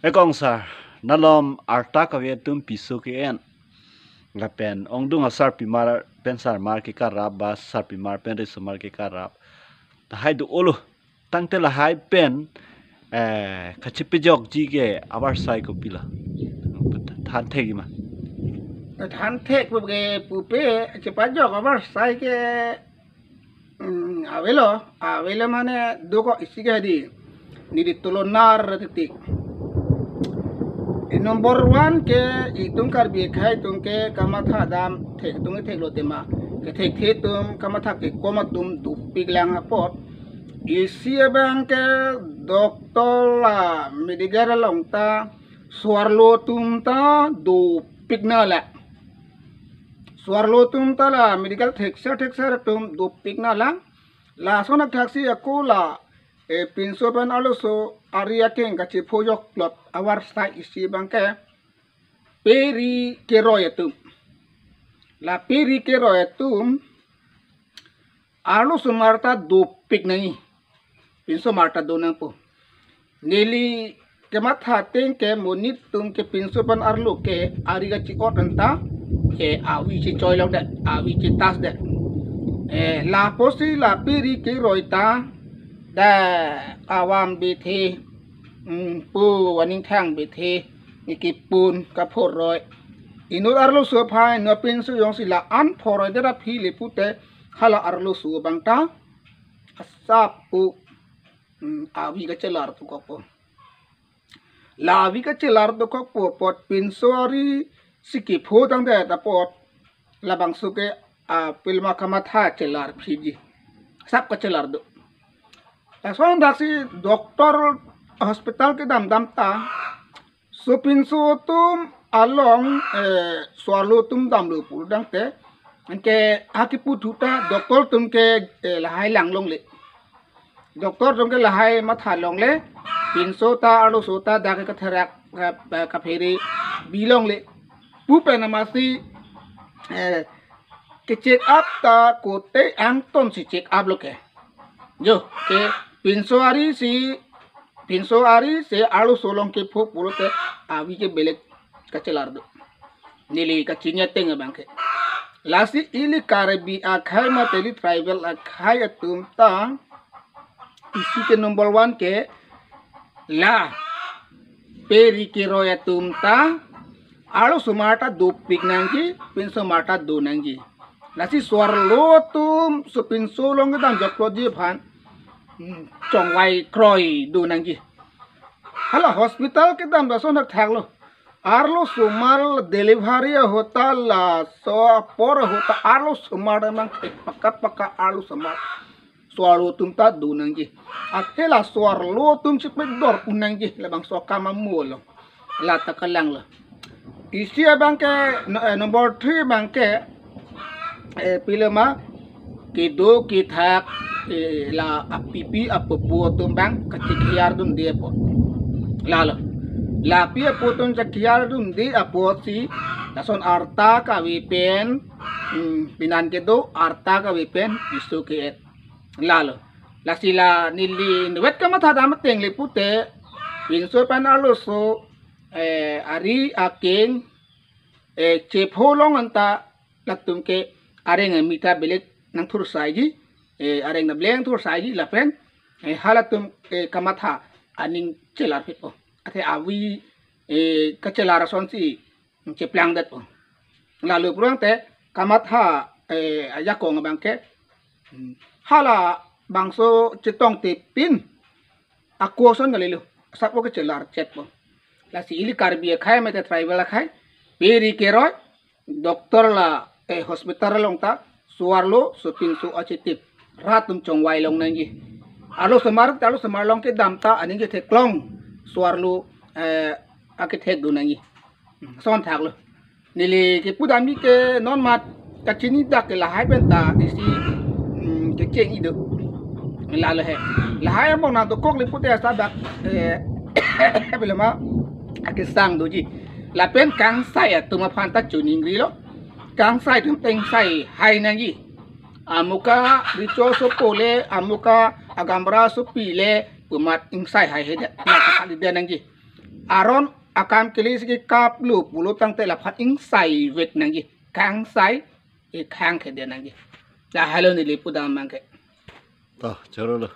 Ekong sar nalom arta kawe tum pisu ke en ngapen ong dung asar pimar pen sar mar ke karab bas sar pimar pen resumar ke karab ta hai du ulu tang tela hai pen kachipijok ji ke abar sai ko pila than thegi ma than thek pupe cepajok abar sai ke avelo mane doko isiga di nidi tolonar titik nomor 1 ke itung karbi khai tung ke kamatha dam thek tung thek lo tema ke thek the tum kamatha ke komatum du piglang apot isia bang ke doktor la medical longta swarlo tum ta du pignala swarlo tum ta la medical thek sa tum du pignala la sonak thaksi akola pinsopan aluso area king kachi pojok plot awar sai isi bangke peri keroyatum la peri keroyatum alu sumarta dopik nahi pinso marta donang po neli kematha teng ke monit tum ke pinsopan arlu ke ariga chi otanta ke awi chi choilok de awi chi tas de la posi la peri keroita da awam BTปูวันนี้แท่งเบเทนี่กีปูนกับพอรอยอินุอาร์ลุสัวพายนับเป็นสุยองศิลาอันพอรอยได้รับพี่เลพุเตฮัลอาร์ลุสัวบังตาซาปูอาวิกัจลาร์ตุกปอลาวิกัจลาร์ตุกปอปอดเป็นสวารีสิกิโพตั้งแต่ตะปอดลาบังสุเกพิลมาคมาท่าเจลาร์พีจีซับกัจลาร์ตุแต่ส่วนดักซีด็อกเตอร์hospital ke dam ta supinso tum along swallow tum dam lu pu dang te ke akipu thuta doctor tum ke lahai lang long le doctor tum ke lahai ma tha long le pinso ta alu sota da ke thrak ka pheri bilong le pu pe na ma si ke check up ta ko te ang ton si check up lo ke jo ke pinso ari si pinso ari se alu solong ke pho purote awi ke belek kacelar do nili kacinya tenga bangke lasi ili karabi akhai ma teli tribal akhai atum ta isi ke number 1 ke la peri ke roya tum ta alu sumata do pignangi pinso mata do nangi lasi swarlo tum so pinso long dan jokloji phan chongwai kroi du nangi hala hospital ke dam da sonak thaglo arlo sumar delivery hota la so por hota arlo sumar mang pakka arlo sumar swaro tum ta du nangi athela swarlo tum chipet dor unangi la bang so kama mulo la takalang la isia bang ke number 3 bang ke pilema ke do ki thak la apipi apopo tumbang kecikiar dun dia po lalo la pia potong cekiar dun di aposi lason arta kawi pen pinan ke do arta kawi pen isu ke lalo la sila nili wet kama thada mateng le pute pinso panalo so ari aking chepholong anta latum ke areng mita belek nang thur saiji areng na bleng tur sai la pen halatum kamatha aning chelar pit po athe awi ka chelar son si cheplang dat po lalu purang te kamatha ayakong bangke hala bangso cetong te pin akwo son ngalilo sapo ka chelar chet po la si ili karbi khai me te tribal khai peri keroi doktor la hospital longta suarlo supin su acitip ratum chongwai long nangi alo samar long ke damta aning ke theklong swarlo ake thek du nangi son thaklo nili ke pudami ke non mat kachini dak la hai benta isi ke cheng ido la la he la hai mo na to kok le putte sa dak belama ake sang doji la pen kang sai atuma phanta chuning ri lo kang sai tum teng sai hai nangi amuka rico sopole amuka agambra supile umat insai hai hede na kali dia nangi aron akan kili sigi kap lu pulo tang te la phat ing sai wek nang gi kang sai e khang khe de nang gi da halo ni lipu da mang ke ta charo lo